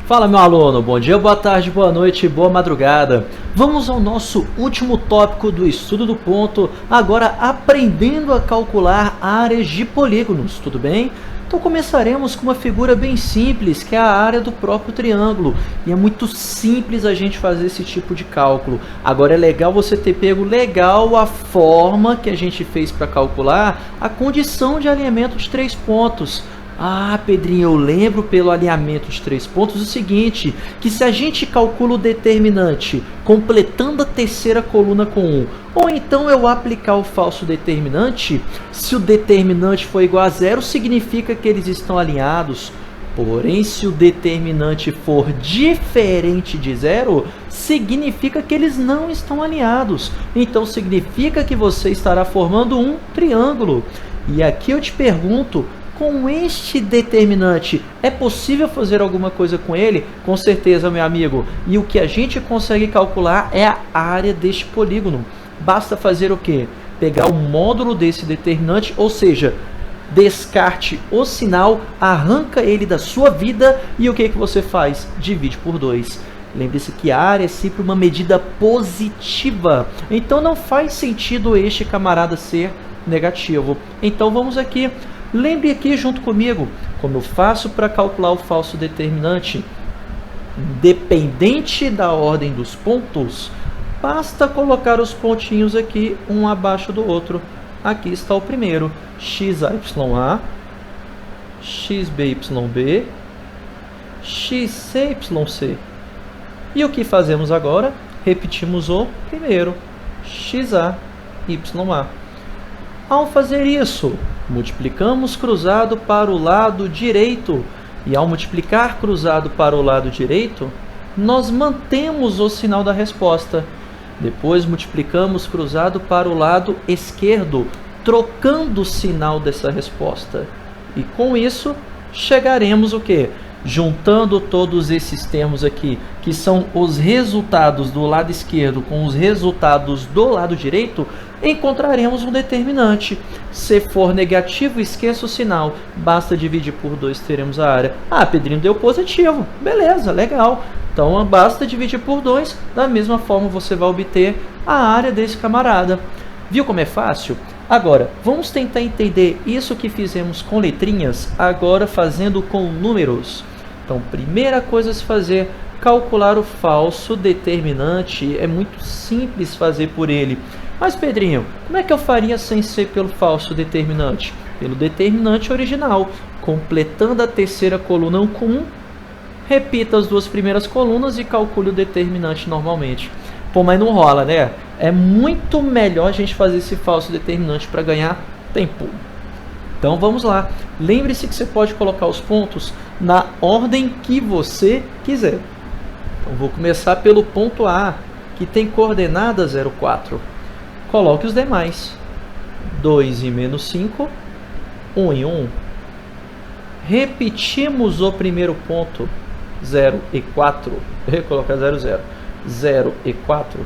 Fala, meu aluno, bom dia, boa tarde, boa noite, boa madrugada. Vamos ao nosso último tópico do estudo do ponto, agora aprendendo a calcular áreas de polígonos, tudo bem? Então começaremos com uma figura bem simples, que é a área do próprio triângulo. E é muito simples a gente fazer esse tipo de cálculo. Agora é legal você ter pego legal a forma que a gente fez para calcular a condição de alinhamento de 3 pontos. Ah, Pedrinho, eu lembro pelo alinhamento de 3 pontos o seguinte, que se a gente calcula o determinante completando a terceira coluna com 1, ou então eu aplicar o falso determinante, se o determinante for igual a 0, significa que eles estão alinhados. Porém, se o determinante for diferente de 0, significa que eles não estão alinhados. Então, significa que você estará formando um triângulo. E aqui eu te pergunto, com este determinante, é possível fazer alguma coisa com ele? Com certeza, meu amigo. E o que a gente consegue calcular é a área deste polígono. Basta fazer o quê? Pegar o módulo desse determinante, ou seja, descarte o sinal, arranca ele da sua vida e o que você faz? Divide por 2. Lembre-se que a área é sempre uma medida positiva. Então não faz sentido este camarada ser negativo. Então vamos aqui. Lembre aqui junto comigo, como eu faço para calcular o falso determinante, independente da ordem dos pontos, basta colocar os pontinhos aqui, um abaixo do outro. Aqui está o primeiro, xya, xbyb, xcyc. E o que fazemos agora? Repetimos o primeiro, xa. Ao fazer isso, multiplicamos cruzado para o lado direito. E ao multiplicar cruzado para o lado direito, nós mantemos o sinal da resposta. Depois multiplicamos cruzado para o lado esquerdo, trocando o sinal dessa resposta. E com isso, chegaremos o quê? Juntando todos esses termos aqui, que são os resultados do lado esquerdo com os resultados do lado direito, encontraremos um determinante. Se for negativo, esqueça o sinal. Basta dividir por 2, teremos a área. Ah, Pedrinho, deu positivo. Beleza, legal. Então, basta dividir por 2. Da mesma forma, você vai obter a área desse camarada. Viu como é fácil? Agora, vamos tentar entender isso que fizemos com letrinhas, agora fazendo com números. Então, primeira coisa a se fazer, calcular o falso determinante. É muito simples fazer por ele. Mas, Pedrinho, como é que eu faria sem ser pelo falso determinante? Pelo determinante original. Completando a terceira coluna com 1, repita as duas primeiras colunas e calcule o determinante normalmente. Pô, mas não rola, né? É muito melhor a gente fazer esse falso determinante para ganhar tempo. Então vamos lá. Lembre-se que você pode colocar os pontos na ordem que você quiser. Então vou começar pelo ponto A, que tem coordenada 0,4. Coloque os demais. 2 e menos 5, 1 e 1. Repetimos o primeiro ponto, 0 e 4. Eu vou colocar 0, 0. 0 e 4.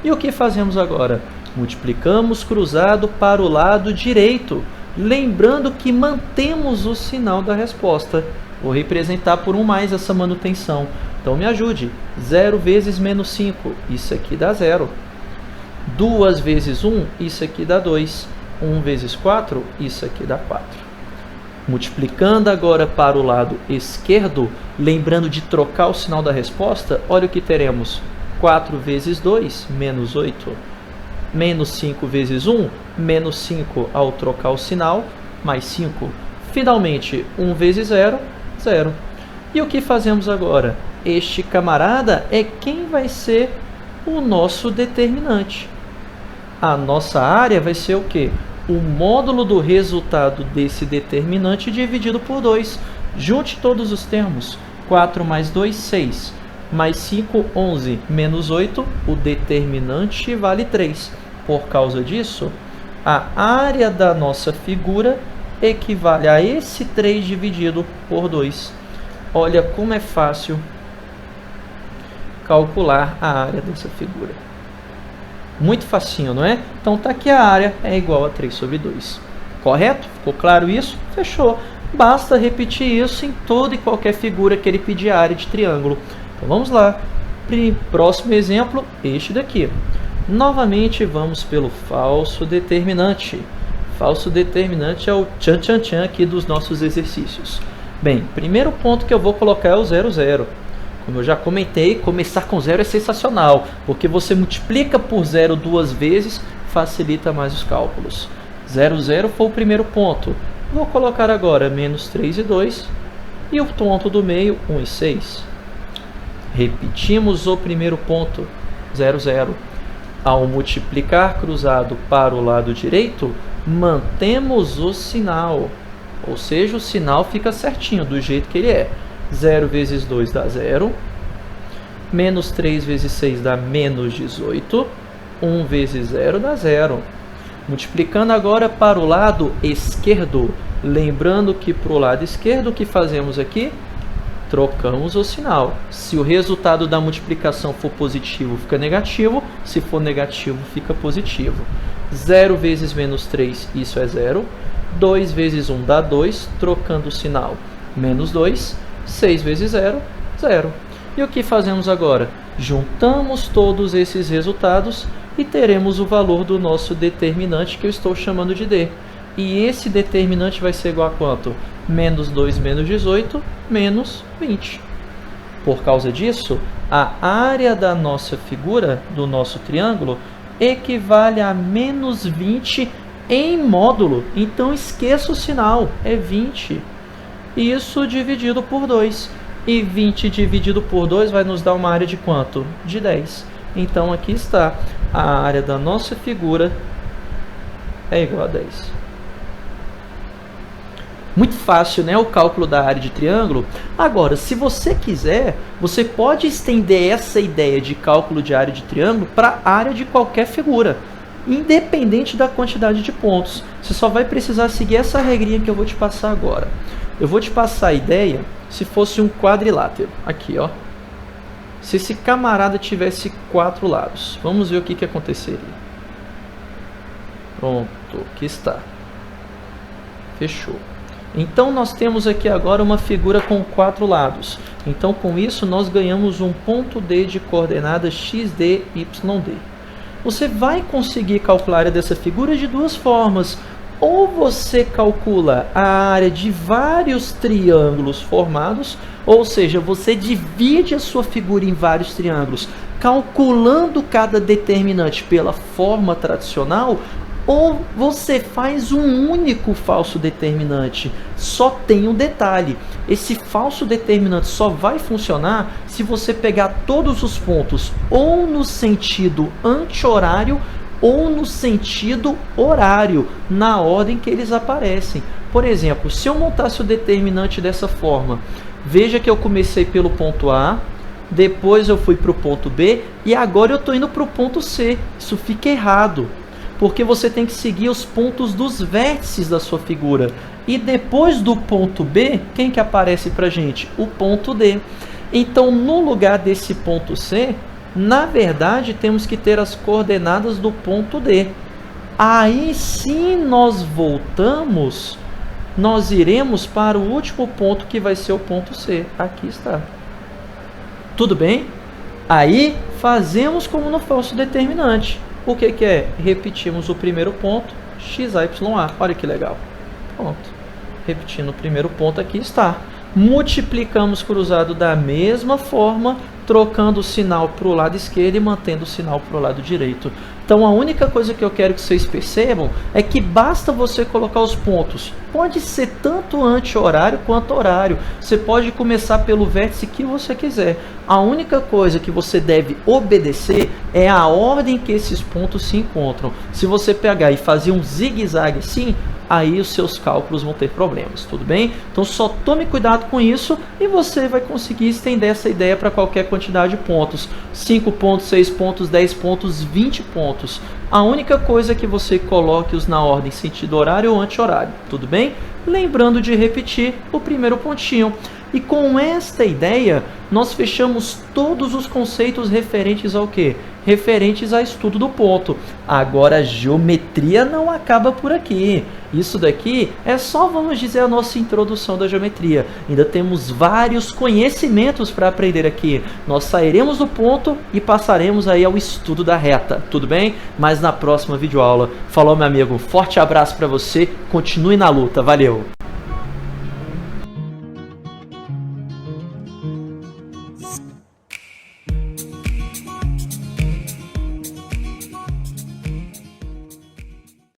E o que fazemos agora? Multiplicamos cruzado para o lado direito. Lembrando que mantemos o sinal da resposta. Vou representar por 1 mais essa manutenção. Então me ajude. 0 vezes menos 5. Isso aqui dá 0. 2 vezes 1. Isso aqui dá 2. 1 vezes 4. Isso aqui dá 4. Multiplicando agora para o lado esquerdo, lembrando de trocar o sinal da resposta, olha o que teremos. 4 vezes 2, menos 8. Menos 5 vezes 1, menos 5 ao trocar o sinal, mais 5. Finalmente, 1 vezes 0, 0. E o que fazemos agora? Este camarada é quem vai ser o nosso determinante. A nossa área vai ser o quê? O módulo do resultado desse determinante dividido por 2. Junte todos os termos. 4 mais 2, 6. Mais 5, 11. Menos 8, o determinante vale 3. Por causa disso, a área da nossa figura equivale a esse 3 dividido por 2. Olha como é fácil calcular a área dessa figura. Muito facinho, não é? Então, tá aqui a área é igual a 3 sobre 2. Correto? Ficou claro isso? Fechou. Basta repetir isso em toda e qualquer figura que ele pedir área de triângulo. Então vamos lá. Próximo exemplo, este daqui. Novamente vamos pelo falso determinante. Falso determinante é o tchan aqui dos nossos exercícios. Bem, primeiro ponto que eu vou colocar é o 0, 0. Como eu já comentei, começar com 0 é sensacional, porque você multiplica por 0 duas vezes, facilita mais os cálculos. 0, 0 foi o primeiro ponto. Vou colocar agora menos 3 e 2, e o ponto do meio, 1 e 6. Repetimos o primeiro ponto, 0, 0. Ao multiplicar cruzado para o lado direito, mantemos o sinal. Ou seja, o sinal fica certinho, do jeito que ele é. 0 vezes 2 dá 0. Menos 3 vezes 6 dá menos 18. 1 vezes 0 dá 0. Multiplicando agora para o lado esquerdo. Lembrando que para o lado esquerdo, o que fazemos aqui? Trocamos o sinal. Se o resultado da multiplicação for positivo, fica negativo. Se for negativo, fica positivo. 0 vezes menos 3, isso é 0. 2 vezes 1 dá 2, trocando o sinal. Menos 2. 6 vezes 0, 0. E o que fazemos agora? Juntamos todos esses resultados e teremos o valor do nosso determinante, que eu estou chamando de D. E esse determinante vai ser igual a quanto? Menos 2 menos 18, menos 20. Por causa disso, a área da nossa figura, do nosso triângulo, equivale a menos 20 em módulo. Então esqueça o sinal, é 20. Isso dividido por 2. E 20 dividido por 2 vai nos dar uma área de quanto? De 10. Então aqui está. A área da nossa figura é igual a 10. Muito fácil, né? O cálculo da área de triângulo. Agora, se você quiser, você pode estender essa ideia de cálculo de área de triângulo para a área de qualquer figura, independente da quantidade de pontos. Você só vai precisar seguir essa regrinha que eu vou te passar agora. Eu vou te passar a ideia se fosse um quadrilátero. Aqui, ó. Se esse camarada tivesse 4 lados. Vamos ver o que aconteceria. Pronto, aqui está. Fechou. Então, nós temos aqui agora uma figura com 4 lados. Então, com isso, nós ganhamos um ponto D de coordenadas XD, YD. Você vai conseguir calcular a área dessa figura de duas formas. Ou você calcula a área de vários triângulos formados, ou seja, você divide a sua figura em vários triângulos, calculando cada determinante pela forma tradicional, ou você faz um único falso determinante. Só tem um detalhe: esse falso determinante só vai funcionar se você pegar todos os pontos ou no sentido anti-horário ou no sentido horário, na ordem que eles aparecem. Por exemplo, se eu montasse o determinante dessa forma, veja que eu comecei pelo ponto A, depois eu fui para o ponto B e agora eu estou indo para o ponto C. Isso fica errado, porque você tem que seguir os pontos dos vértices da sua figura. E depois do ponto B, quem que aparece para a gente? O ponto D. Então, no lugar desse ponto C, na verdade, temos que ter as coordenadas do ponto D. Aí, se nós voltamos, nós iremos para o último ponto, que vai ser o ponto C. Aqui está. Tudo bem? Aí, fazemos como no falso determinante. O que é? Repetimos o primeiro ponto, XYA. Olha que legal. Pronto. Repetindo o primeiro ponto, aqui está. Multiplicamos cruzado da mesma forma, trocando o sinal para o lado esquerdo e mantendo o sinal para o lado direito. Então, a única coisa que eu quero que vocês percebam é que basta você colocar os pontos. Pode ser tanto anti-horário quanto horário. Você pode começar pelo vértice que você quiser. A única coisa que você deve obedecer é a ordem que esses pontos se encontram. Se você pegar e fazer um zigue-zague assim, aí os seus cálculos vão ter problemas, tudo bem? Então só tome cuidado com isso e você vai conseguir estender essa ideia para qualquer quantidade de pontos. 5 pontos, 6 pontos, 10 pontos, 20 pontos. A única coisa é que você coloque-os na ordem sentido horário ou anti-horário, tudo bem? Lembrando de repetir o primeiro pontinho. E com esta ideia, nós fechamos todos os conceitos referentes ao quê? Referentes a estudo do ponto. Agora, a geometria não acaba por aqui. Isso daqui é só, vamos dizer, a nossa introdução da geometria. Ainda temos vários conhecimentos para aprender aqui. Nós sairemos do ponto e passaremos aí ao estudo da reta, tudo bem? Mas na próxima videoaula. Falou, meu amigo. Forte abraço para você. Continue na luta. Valeu!